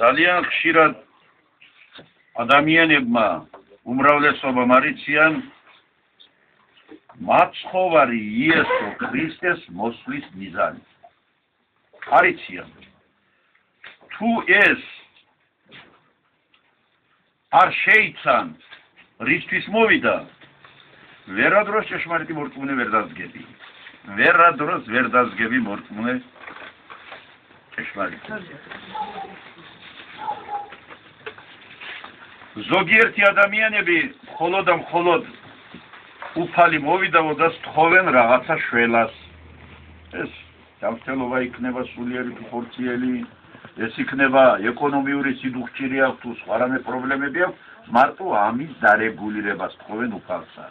ძალიან ხშირად ადამიანებმა უმრავლესობამ არიციან მაცხოვარი იესო ქრისტეს მოსვლის მიზანი. არიციან. თუ ეს არ შეიცან რისთვის მოვიდა, ვერადროს ჭეშმარიტი მორწმუნე ვერ დადგები. ვერადროს ვერ დადგები მორწმუნე ჭეშმარიტი. ზოგიერთი ადამიანები მხოლოდ და მხოლოდ უფალი მოვიდაო და სთხოვენ რაღაცა შველას. ეს ჯანმრთელობა იქნება სულიერი თუ ხორციელი, ეს იქნება ეკონომიური სიდუხჭირი აქვს თუ სხვა რამე პრობლემები აქვს, მარტო ამის დარეგულირება სთხოვენ უფალსა.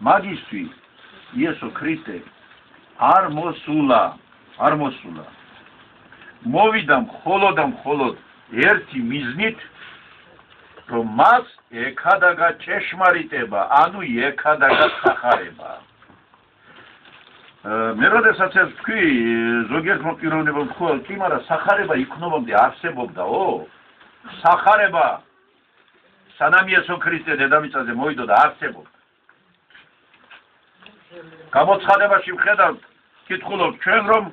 მაგისთვის იესო ქრისტე არ მოსულა. მოვიდა მხოლოდ და მხოლოდ ერთი მიზნით, რომ მას ექადაგა ჭეშმარიტება, ანუ ექადაგა სახარება. მე როდესაც ეს თქვი, ზოგიერთ მოპიროვნებამ თქვა, კი, მაგრამ სახარება იქნობამდე არსებობდაო. სახარება სანამ იესო ქრისტე დედამიწაზე მოვიდა და არსებობდა. გამოცხადებაში ვხედავთ, კითხულობ ჩვენ რომ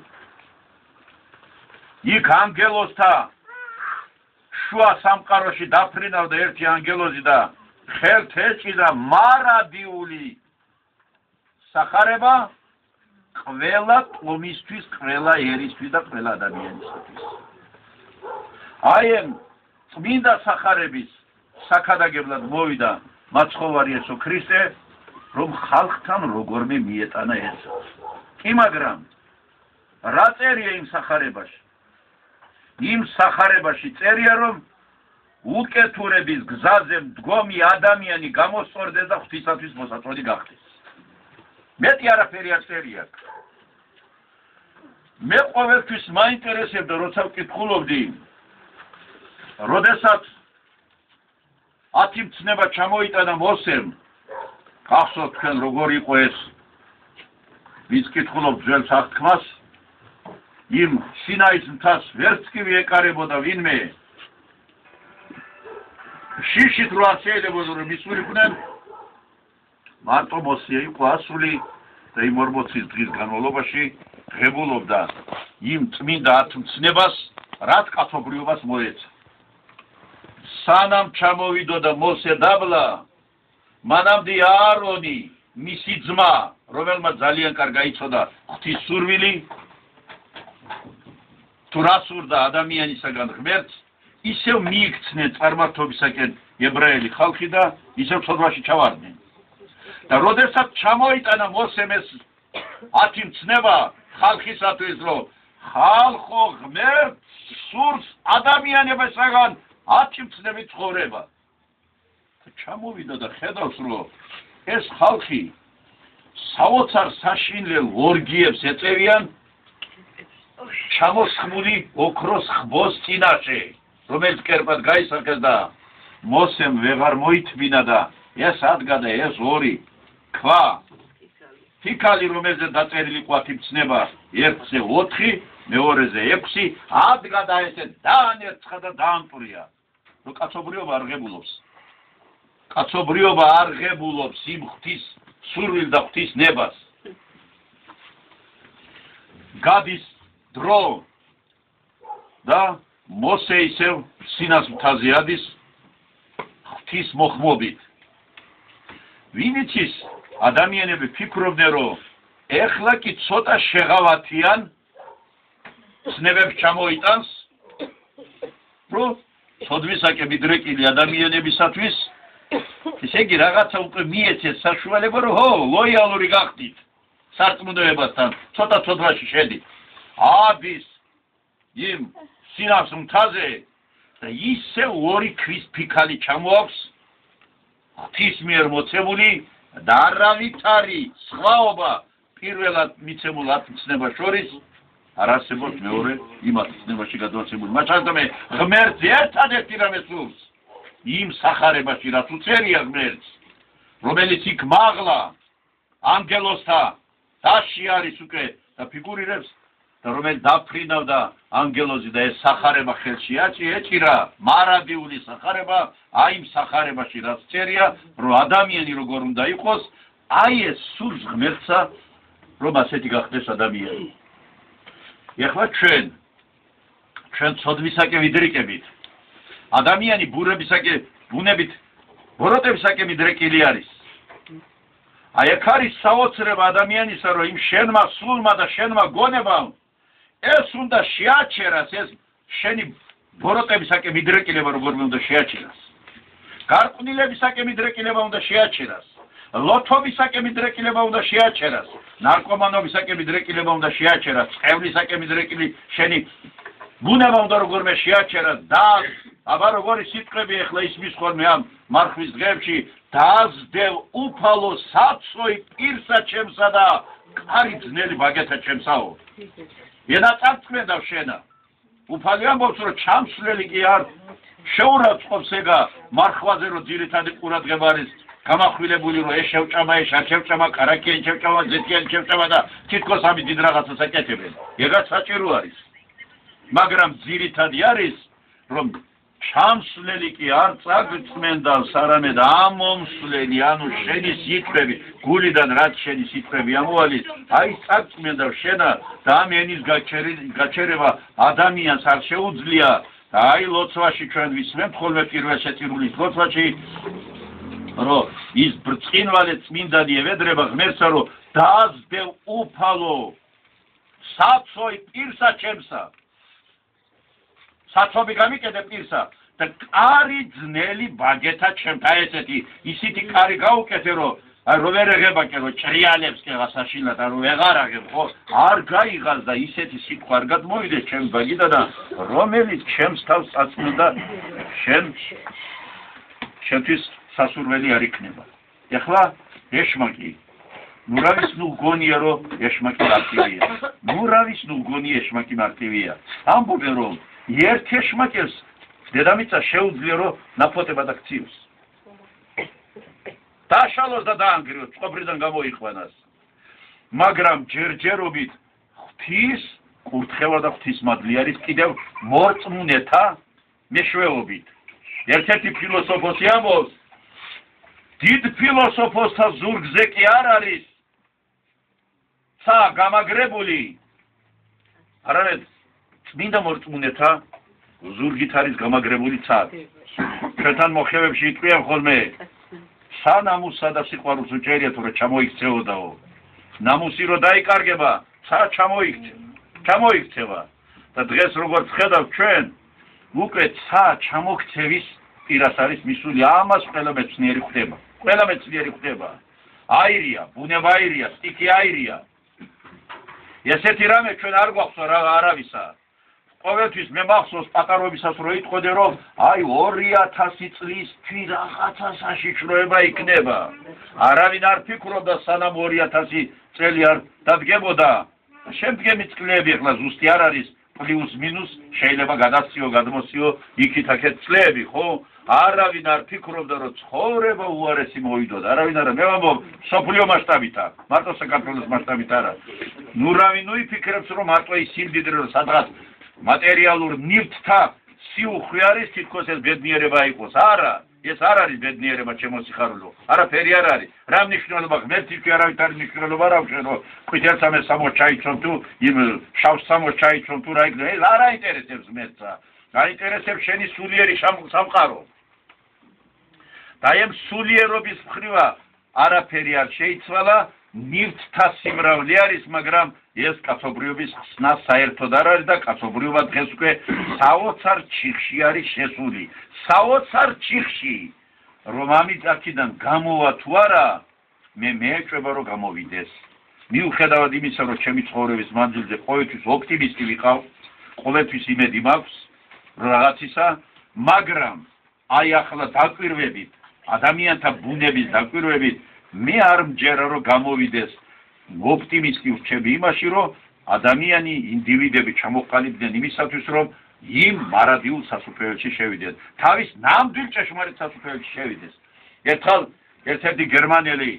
იქ ანგელოზთა შუა სამყაროში დაფრინავდა ერთი ანგელოზი და ხელთ ეჭიდა მარადიული სახარება ყველა ტომისთვის, ყველა ერისთვის და ყველა ადამიანისთვის. აი ამ წმინდა სახარების საქადაგებლად მოვიდა მაცხოვარი იესო ქრისტე, რომ ხალხთან როგორმე მიეტანა ეს. კი, მაგრამ რა წერია იმ სახარებაში? იმ სახარებაში წერია, რომ უკეთურების გზაზე მდგომი ადამიანი გამოსწორდეს და ღვთისათვის მოსაწოდი გახდეს. მეტი არაფერი არ წერია. მე ყოველთვის მაინტერესებდა, როცა ვკითხულობდი, როდესაც 10 მცნება ჩამოიტანა მოსემ, გახსოვთ თქვენ როგორ იყო ეს, ვინც კითხულობ ძველ აღთქმას, იმ სინაის მთას ვერც კი მიეკარებოდა ვინმე, შიშით რო არ შეიძლებოდა რომ ისულიყვნენ, მარტო მოსე იყო ასული და იმ 40 დღის განმავლობაში ღებულობდა იმ წმინდა 10 მცნებას, რაც კაცობრიობას მოეცა. სანამ ჩამოვიდოდა მოსე დაბლა, მანამდე აარონი, მისი ძმა, რომელმაც ძალიან კარგად იცოდა ღვთის სურვილი, თუ რა სურდა ადამიანისაგან ღმერთს, ისევ მიიქცნენ წარმართობისაკენ ებრაელი ხალხი და ისევ ცოდვაში ჩავარდნენ. და როდესაც ჩამოიტანა მოსემ ეს 10 მცნება ხალხისათვის, რომ ხალხო ღმერთს სურს ადამიანებისაგან 10 მცნებით ცხოვრება. ჩამოვიდა და ხედავს, რომ ეს ხალხი საოცარ საშინლელ ორგიებს ეწევიან ჩამოსხმული ოქროს ხბოს წინაშე, რომელიც კერპად გაისახეს და მოსემ ვეღარ მოითმინა და ეს ადგა და ეს ორი ქვა ფიქალი, რომელზე დაწერილი ყვათი მცნება, ერთზე 4, მეორეზე 6, ადგა და ესე დაანერცხა და დაანპურია, რომ კაცობრიობა არ ღებულობს. კაცობრიობა არ ღებულობს იმ ღვთის სურვილ და ღვთის ნებას. გადის დრო და მოსე ისევ სინას მთაზე ადის ღვთის მოხმობით. ვინც ის ადამიანები ფიქრობდნენ, რომ ეხლა კი ცოტა შეღავათიან ცნებებს ჩამოიტანს, რომ ცოდვისაკენ მიდრეკილი ადამიანებისათვის ესე იგი რაღაცა უკვე მიეცეს საშუალება, რომ ლოიალური გახდით სარწმუნოებასთან, ცოტა ცოდვაში შედით. ადის იმ სინას მთაზე და ისე ორი ქვის ფიქალი ჩამოაქვს ღვთის მიერ მოცემული და არავითარი სხვაობა პირველად მიცემულ 10 მცნებას შორის არ არსებობს მეორე იმ 10 მცნებაში გადმოცემული. მაშინ ღმერთს ერთადერთი რამე სურს იმ სახარებაში, რაც უწერია ღმერთს, რომელიც იქ მაღლა ანგელოზთა დასში არის უკვე და ფიგურირებს, და რომელიც დაფრინავდა ანგელოზი და ეს სახარება ხელში ეჭირა, მარადიული სახარება, აი იმ სახარებაში რაც წერია, რომ ადამიანი როგორ უნდა იყოს, აი ეს სულს ღმერთსა, რომ ასეთი გახდეს ადამიანი. ეხლა ჩვენ ცოდვისაკენ ვიდრიკებით. ადამიანი ბუნებით ბოროტებისაკენ მიდრეკილი არის. აი აქ არის საოცრება ადამიანისა, რომ იმ შენმა სულმა და შენმა გონებამ ეს უნდა შეაჩერას, ეს შენი ბოროტებისაკენ მიდრეკილება როგორ უნდა შეაჩერას. გარყვნილებისაკენ მიდრეკილება უნდა შეაჩერას. ლოთობისაკენ მიდრეკილება უნდა შეაჩერას. ნარკომანობისაკენ მიდრეკილება უნდა შეაჩერას. წყევლისაკენ მიდრეკილი შენი ბუნება უნდა როგორმე შეაჩერას. და აბა როგორი სიტყვები ახლა ისმის ხოლმე ამ მარხვის დღეებში, დააზდევ უფალო საცოი პირსა ჩემსა და კარი ძნელი ბაგეთა ჩემსაო. ენა წარწმენდა შენა. უფალი ამბობს, რომ ჩამსვლელი კი არ შეურაცხყოფს ეგა მარხვაზე, რომ ძირითადი ყურადღება არის გამახვილებული, რომ ეს შევჭამა, ეს არ შევჭამა, კარაკიანი შევჭამა, ზეთიანი შევჭამა და თითქოს ამის დიდ რაღაცას აკეთებენ. ეგაც საჭირო არის. მაგრამ ძირითადი არის, რომ ჩამსვლელი კი არ წაგწმენდას, არამედ ამომსვლელი, ანუ შენი სიტყვები, გულიდან რაც შენი სიტყვები ამოვალის, აი წაგწმენდა შენა და ამ ენის გაჩერება ადამიანს არ შეუძლია. აი ლოცვაში ჩვენ ვისმენთ ხოლმე პირველ შეწირულის ლოცვაში, რომ ის ბრწყინვალე წმინდანი ევედრება ღმერთსა, რომ დააზდევ უფალო საცოი პირსა ჩემსა. საცობი გამიკეთე პირსა და კარი ძნელი ბაგეთა ჩემთა ესეთი ისეთი კარი გაუკეთე, რომ რომ ვერ ეღებაკე, რომ ჭრიალებს კი გასაშილად, რომ ვეღარ აღებ, ხო არ გაიღალ და ისეთი სიტყვა არ გადმოვიდეს ჩემ ბაგიდან და რომელიც ჩემს თავს აწმენდა შენთვის სასურველი არ იქნება. ეხლა ეშმაკი ნურავის ნუგონია, რომ ეშმაკი მარტივია. ნურავის ნუგონია ეშმაკი მარტივია. ამბობენ, რომ ერთ ეშმაკებს დედამიწა შეუძლია, რომ ნაფოტებად აქციოს. დაშალოს და დაანგრიოს, წყობრიდან გამოიყვანას. მაგრამ ჯერჯერობით ღვთის კურთხევა და ღვთისმადლი არის კიდევ მორწმუნეთა მეშვეობით. ერთ-ერთი ფილოსოფოსი ამბობს, დიდ ფილოსოფოსთა ზურგზე კი არ არის ცა გამაგრებული, არამედ წმინდა მორწმუნეთა ზურგით არის გამაგრებული ცა. ჩვენთან მოხევებში იტყვიან ხოლმე, სანამუსსა და სიყვარულს უჭერია თუ რა ჩამოიქცეოდაო. ნამუსი რო დაიკარგება, ცა ჩამოიქცევა. და დღეს როგორც ხედავ ჩვენ, უკვე ცა ჩამოქცევის პირას არის მისული, ამას ყველა მეცნიერი ხვდება. ყველა მეცნიერი ხვდება. აირია, ბუნება აირია, სტიქი აირია. ესეთი რამე ჩვენ არ გვაქვს არავისა. ყოველთვის მე მახსოვს პატარობისას რო იტყოდე, რომ აი 2000 წლის თვი რაღაცა საშიშროება იქნება. არავინ არ ფიქრობდა, სანამ 2000 წელი არ დადგებოდა. შემდგომი წლები ახლა ზუსტი არ არის, პლუს მინუს შეიძლება გადასციო, გადმოსიო იქით-აქეთ წლები, ხო? არავინ არ ფიქრობდა, რომ ცხოვრება უარესი მოვიდოდა. არავინ არა, მე ვამბობ, სოფლიო მასშტაბითა, მარტო საქართველოს მასშტაბით არა. ნურავი იფიქრებს, რომ მარტო ის სიმდიდრე, რომ სადღაც მატერიალურ ნივთთა სიუხვი არის, თითქოს ეს ბედნიერება იყოს. არა, ეს არ არის ბედნიერება, ჩემო სიხარულო. არაფერი არ არის. რა მნიშვნელობა ღმერთის კი არავით არის მნიშვნელობა რა ვშენ, რომ ყვითელ სამეს სამოს ჩაიცვამ თუ იმ შავს სამოს ჩაიცვამ თუ რა იქნება. ეს არ აინტერესებს ღმერთსა. აინტერესებს შენი სულიერი სამყარო. და ამ სულიერობის მხრივა არაფერი არ შეიცვალა, ნივთთა სიმრავლე არის, მაგრამ ეს კაცობრიობის ხსნა საერთოდ არ არის და კაცობრიობა დღეს უკვე საოცარ ჩიხში არის შესული. საოცარ ჩიხში, რომ ამით აქედან გამოვა თუ არა, მე მეეჭვება, რომ გამოვიდეს. მიუხედავად იმისა, რომ ჩემი ცხოვრების მანძილზე ყოველთვის ოპტიმისტი ვიყავ, ყოველთვის იმედი მაქვს რაღაცისა, მაგრამ აი ახლა დაკვირვებით, ადამიანთა ბუნების დაკვირვებით, მე არ მჯერა, რომ გამოვიდეს. ოპტიმისტი ვრჩები იმაში, რომ ადამიანი, ინდივიდები ჩამოყალიბდნენ იმისათვის, რომ იმ მარადიულ სასუფეველში შევიდეს. თავის ნამდვილ ჭეშმარიტ სასუფეველში შევიდეს. ერთხელ ერთ-ერთი გერმანელი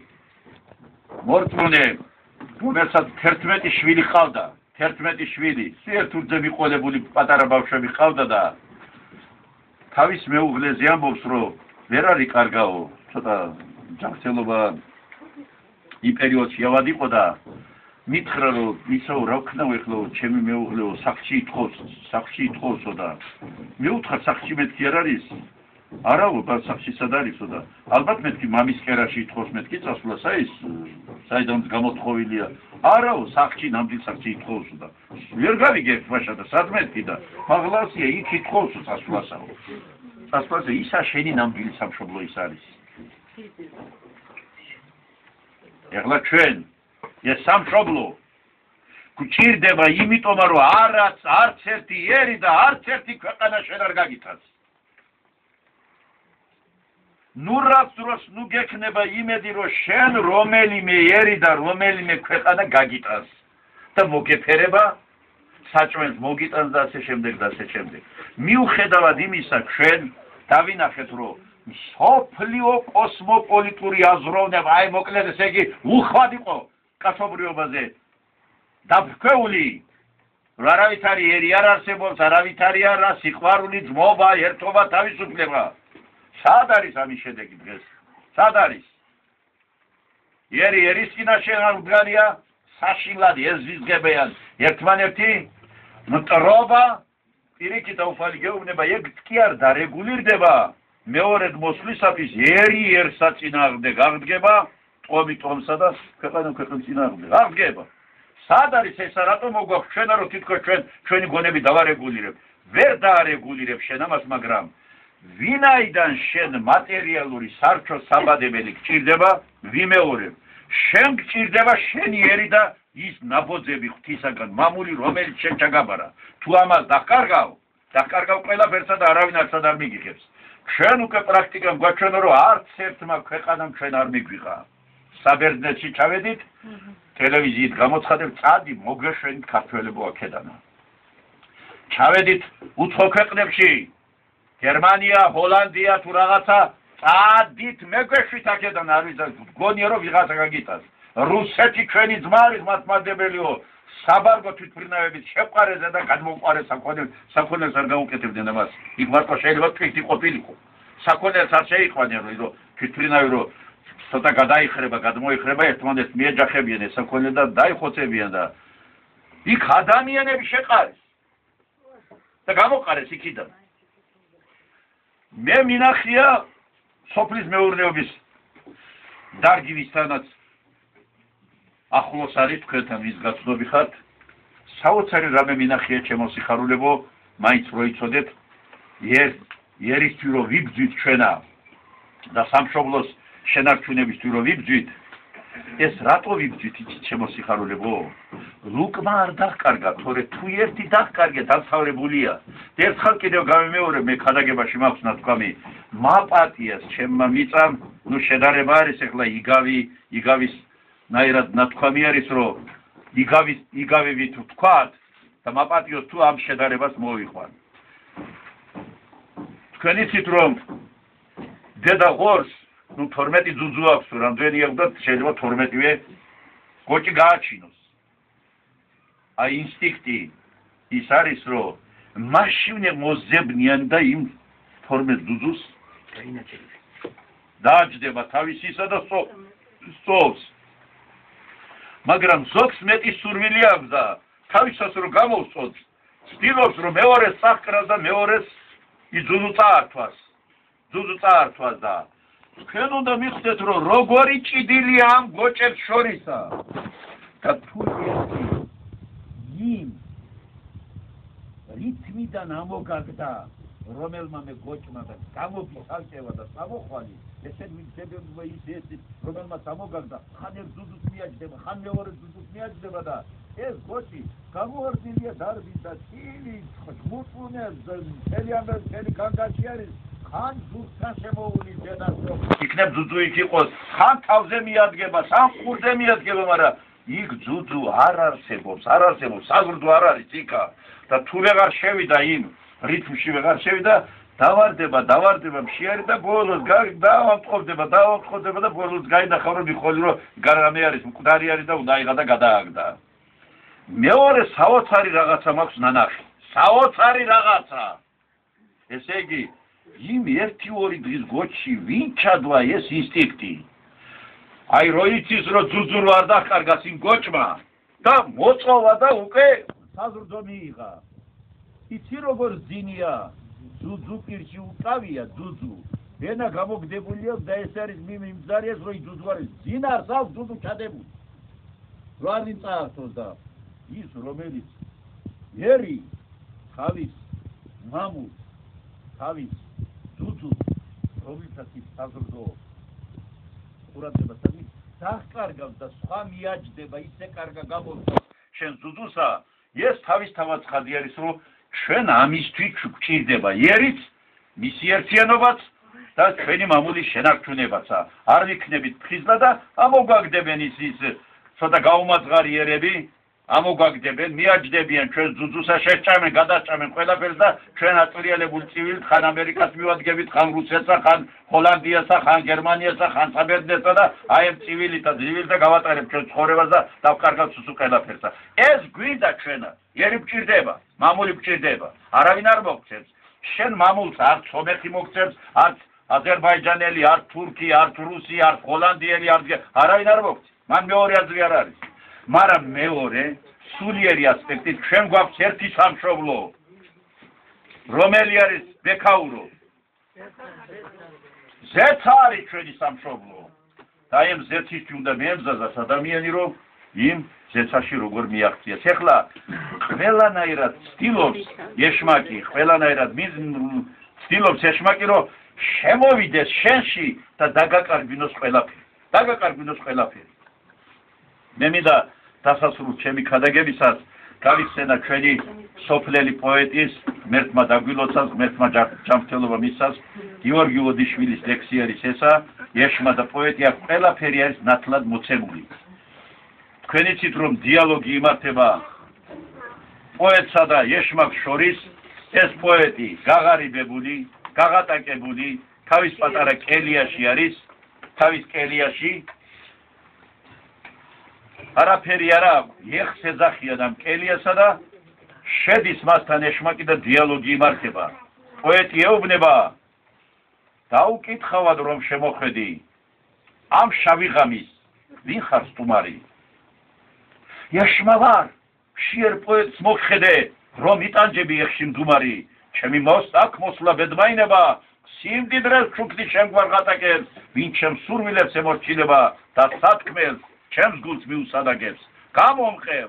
მორწმუნე, რომელსაც 11 შვილი ჰყავდა, 11 შვილი, ერთურზე მიყოლებული პატარა ბავშვები ყავდა და თავის მეუღლეზე ამბობს, რომ ვერ არის კარგაო, ცოტა ჯანმრთელობა იმ პერიოდში ავად იყო და მითხრა, რომ ისო რა ვქნავ ეხლა ჩემი მეუღლეო სახლში ითხოვსო და მეუთხარ სახლში მეთქი არ არის? არაო, სახლში სად არისო და ალბათ მეთქი მამის კერაში ითხოვს მეთქი წასვლა საის საიდანაც გამოთხოვილია. არაო, სახლში ნამდვილ სახლში ითხოვსო და ვერ გავიგებ მაშა და სად მეთქი და მაღლასია იქ ითხოვსო წასვლასაო. წასვლაზე ისა შენი ნამდვილი სამშობლო ის არის. ეხლა ჩვენ ეს სამშობლო გვჭირდება იმიტომ რომ არც ერთი ერი და არც ერთი ქვეყანა შენ არ გაგიტანს. ნუ რაც დროს ნუ გექნება იმედი რომ შენ რომელიმე ერი და რომელიმე ქვეყანა გაგიტანს და მოგეფერება საჭმელს მოგიტანს და ასე შემდეგ და ასე შემდეგ. მიუხედავად იმისა ჩვენ დავინახეთ რომ სოფლიო კოსმოპოლიტური აზროვნება აი მოკლედ ესე იგი უხვად იყო კაცობრიობაზე დაბქვეული რომ არავით არის ერი არ არსებობს არავით არის არა სიყვარული ძმობა ერთობა თავისუფლება. სად არის ამის შედეგი დღეს? სად არის? ერი ერის წინაშე არ მდგარია საშინლად ეზიზგებიან ერთმანერთი მტრობა პირიქით აუფალი გეუბნება ეგ კი არ დარეგულირდება მეორედ მოსვლისათვის ერი ერს საწინააღმდეგ აღდგება ტომი ტომსა და ქვეყანა ქვეყნის წინააღმდეგ აღდგება. სად არის ეს რატომ მოგვაქვს ჩვენა რომ თითქოს ჩვენი გონები დავარეგულირებ? ვერ დაარეგულირებ შენ ამას, მაგრამ ვინაიდან შენ მატერიალური სარჩო საბადებელი გჭირდება ვიმეორებ. შენ გჭირდება შენი ერი და ის ნაბოძები ღვთისაგან მამული რომელიც შენ ჩაგაბარა. თუ ამას დაკარგავ ყველაფერსა და არავინ არცად არ მიგიღებს. ჩვენ უკვე პრაქტიკამ გვაჩვენა რომ არც ერთმა ქვეყანამ ჩვენ არ მიგვიღა. საბერძნეთში ჩავედით ტელევიზიით გამოცხადებთ წადი მოგეშვენით ქართველებო აქედანა. ჩავედით უცხო ქვეყნებში გერმანია, ჰოლანდია თუ რაღაცა წადით მეგვეშვით აქედან არ ვიცი გონია რომ ვიღაცა გაგიტანს. რუსეთი ჩვენი ძმა არის მართლმადებელიო საბარგო თვითმფრინავებით შეყარეზე და გადმოყარე საქონელს არ გაუკეთებდნენ ამას. იქ მარტო შეიძლება თვითი ყოფილიყო. საქონელს არ შეიყვანენ რომ თვითმფრინავი რომ ცოტა გადაიხრება, გადმოიხრება ერთმანეთს მიეჯახებიან ეს საქონელი და დაიხოცებიან და იქ ადამიანები შეყარეს. და გამოყარეს იქიდან. მე მინახია სოფლის მეურნეობის დარგივისთანაც ახლოს არის თქვენთან ის გაცნობი ხართ საოცარი რამე მინახია ჩემო სიხარულებო მაინც რო იცოდეთ ერისთვის რო ვიბძვით ჩვენა და სამშობლოს შენარჩუნებისთვის რო ვიბძვით ეს რატო ვიბძვით იცით ჩემო სიხარულებო ლუკმა არ დახკარგა თორე თუ ერთი დახკარგეთ დამთავრებულია ერთხელ კიდევ გამიმეორებ მე ქადაგებაში მაქვს ნათქვამი მაპატიას ჩემმა მიწამ ნუ შედარება არის ეხლა იგავის ნაირად ნათქვამი არის რომ იგავივით ვთქვათ და მაპატიოს თუ ამ შედარებას მოვიყვან თქვენ იცით რომ დედა ღორს ნუ 12 ძუძუ აქვს რამდენი აქვს და შეიძლება 12-ვე კოჭი გააჩინოს აი ინსტინქტი ის არის რომ მაშინე მოძებნიან და იმ 12 ძუძუს დააჯდება თავისისა და სწოვს მაგრამ ზოგს მეტი სურვილი აქვს და თავისას რომ გამოვწოდს ცდილობს რომ მეორეს სახკრას და მეორეს იძულო წაართვას და თქვენ უნდა მიხვდეთ რომ როგორი ჭიდილია ამ გოჭებს შორისა და თუ იმ რითმიდან ამოგაგდა რომელმა მე გოჭმა და გამოფისალკევა და სამოხვალი ესენ ვიძებებმა ის რომელმაც ამოგაგდა ხან ერთ ძუძუს მიაჯდება ხან მეორე ძუძუს მიაჯდება და ეს გოჭი გამოარდილია დარბის და წილი ხმუწუნებს მთელი განგაში არის ხან ძუძთან შემოული დედას რომ იქნებ ძუძუ იქ იყოს ხან თავზე მიადგება სამ ყურზე მიადგება მაგრამ იქ ძუძუ არ არსებობს საზრდო არ არის იქა და თუ ვეღარ შევიდა იმ რითმში ვეღარ შევიდა დავარდება მშიარი და ბოლოს დავამწყობდება და ბოლოს გაინახავ რომ მიხოლი რომ გარამე არის მკვდარი არის და უნდა აიღა და გადააგდა მეორე საოცარი რაღაცა მაქვს ნანახი. საოცარი რაღაცა. ესე იგი, იმ 1-2 დღის გოჩში ვინ ჩადვა ეს ინსტინქტი? აი რო იცის რომ ძუძურ არ დაკარგას იმ გოჩმა და მოწოვა და უკვე საზრდო მიიღა. იცი როგორ ძინია? ძუძუ პირში უკავია ძუძუ. ენა გამოგდებულია და ეს არის მიმძარიეს რომ ძუძუ არის. ძინარს აქვს ძუძუ ჩადებული. რო არ წაართოს და ის რომელიც ერი თავის მამულს თავის ძუძუს რომელსაც ის საზრდო ყურადღებას აქვს დახკარგავს და სხვა მიაჯდება ისე კარგა გამოსწორს შენ ძუძუსა ეს თავისთავად ცხადი არის რომ ჩვენ ამისთვის გვჭირდება ერიც მისი ერთიანობაც და ჩვენი მამულის შენარჩუნებაცა არ ვიქნებით ფხიზლა და ამოგვაგდებენ ის ცოტა გაუმაძღარი ერები ამოგვაგდებენ მიაჯდებიან ჩვენ ძუძუსა შეჭამენ გადაჭამენ ყველაფერს და ჩვენ აწვრიალებულ ცივილთ ხან ამერიკას მივადგებით ხან რუსეთსა ხან ჰოლანდიასა ხან გერმანიასა ხან საბერძნეთსა და აი ამ ცივილთა ცივილთა გავატარებ ჩვენ ცხოვრებას და დავკარგავთ სულ ყველაფერსა ეს გვინდა ჩვენა ერი გვჭირდება მამული გვჭირდება არავინ არ მოგცემს შენ მამულს არც სომეხი მოგცემს არც აზერბაიჯანელი არც თურქი არც რუსი არც ჰოლანდიელი არავინ არ მოგცემს მან მეორე აზრი არ არის მაგრამ მეორე სულიერი ასპექტით ჩვენ გვაქვს ერთი სამშობლო რომელი არის ბექაურო ზეცა არის ჩვენი სამშობლო და იმ ზეცისთვის უნდა მიემზადოს ადამიანი რომ იმ ზეცაში როგორ მიაღწიოს ეხლა ყველანაირად ცდილობს ეშმაკი ყველანაირად ცდილობს ეშმაკი რომ შემოვიდეს შენში და დაგაკარგვინოს ყველაფერი მე მინდა დასასრულს ჩემი ქადაგებისას გავიხსენა ჩვენი სოფლელი პოეტის ღმერთმა დაგვილოცას ღმერთმა ჯანმრთელობა მისცას გიორგი ოდიშვილის ლექსიერის ესა ეშმა და პოეტი აქ ყველაფერი არის ნათლად მოცემული თქვენ იცით რომ დიალოგი იმართება პოეტსა და ეშმაკს შორის ეს პოეტი გაღარიბებული გაღატაკებული თავის პატარა კელიაში არის თავის კელიაში არაფერი არა ეხს ეძახიან ამ კელიასა და შედის მასთან ეშმაკი და დიალოგი იმართება პოეტი ეუბნება დაუკითხავად რომ შემოხედი ამ შავი ღამის ვინ ხარ სტუმარი ეშმა ვარ შიერ პოეტს მოხედე რომ იტანჯები ეხში მდუმარი ჩემი აქ მოსვლა ბედმაინება სიმდიდრეს ჩუქდი შემგვარ ღატაკებს ვინ ჩემ სურვილებს ემორჩილება და სათქმელს ჩემს გულს მიუსადაგებს გამომყევ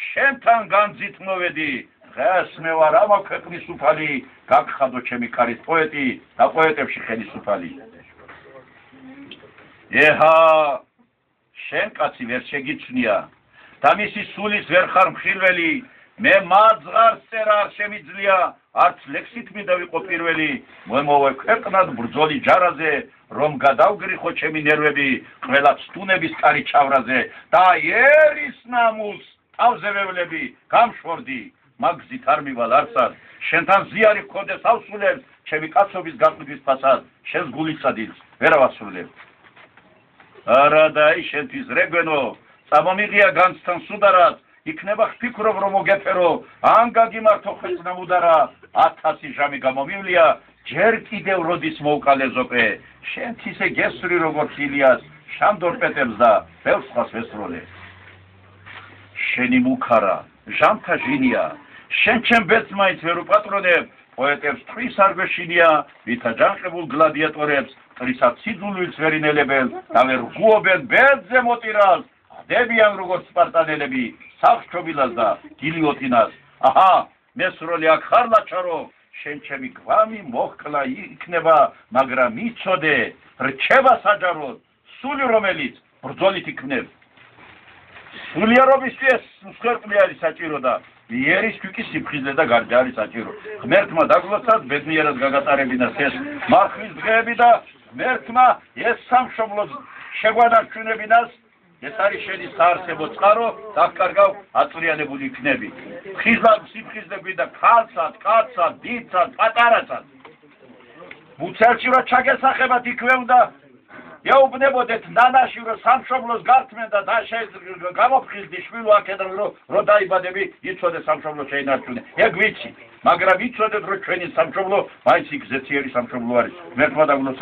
შენთან განძით მოვედი დღეს მე ვარ ამ ქვეყნის უფალი გაგხადო ჩემი კარის პოეტი და პოეტებში ხელისუფალი ეჰა შენ კაცი ვერ შეგიცნია და მისი სულის ვერ ხარ მხილველი მე მაძღარს წერა არ შემიძლია არც ლექსით მინდა ვიყო პირველი მომოვე ქვეყნად ბრძოლი ჯარაზე რომ გადავგრიხო ჩემი ნერვები ყველა სტუნების კარი ჩავრაზე და ერის ნამუს თავზე ვევლები გამშვორდი მაგზით არ მივალ არსად შენთან ზიარი გქონდეს ავსულებს ჩემი კაცობის გაყიდვის ფასად შენს გულის სადილს ვერავასრულებ არა და შენთვის რეგვენო წამომიღია განცთან სუდარად იქნება ხფიქრობ რომ მოგეფერო ან გაგიმართო ხეწნა მუდარა 1000 ჟამი გამომივლია ჯერ კიდევ როდის მოვკალე ზოპე შენც ისე გესვრი როგორც ილიას შანდორ პეტებს და ბევრ სხვას ვესროლე შენი მუქარა ჟამთა ჟინია შენ ჩემ ბედს მაინც ვერ უპატრონებ პოეტებს თვის არ გვეშინია ვითა ჯანყებულ გლადიატორებს ტრისაც სიძულვილს ვერ ინელებენ და ვერ გუობენ ბედზე მოტირალს ხდებიან როგორც სპარტანელები სახშობილას და გილიოტინას აჰა მესროლი აქ ხარ ლაჩარო შენ ჩემი გვამი მოხკლა იქნება მაგრამ იცოდე რჩება საჯაროდ სული რომელიც ბრძოლით იქნებ სულიერობისთვის მსხვერპლი არის საჭირო და ერის თვიკი სიფხიზლე და გარდა არის საჭირო ღმერთმა დაგლოცად ბედნიერად გაგატარებინას ეს მარხვის დღეები და ღმერთმა ეს სამშობლო შეგვანარჩუნებინას ეს არის შენი საარსებო წყარო დაკარგავ აწვრიანებული იქნები ხიზლად სიფხიზლე გვინდა ქალსად კაცსად დიდსად პატარასად მუცელში რა ჩაგესახებათ იქვე უნდა ეუბნებოდეთ ნანაში რომ სამშობლოს გართმენ და გამოფხიზდი შვილო აქედან რომ დაიბადები იცოდე სამშობლო შეინარჩუნე ეგ ვიცი მაგრამ იცოდეთ რომ ჩვენი სამშობლო მაინც იქ ზეციერი სამშობლო არის მერქმა და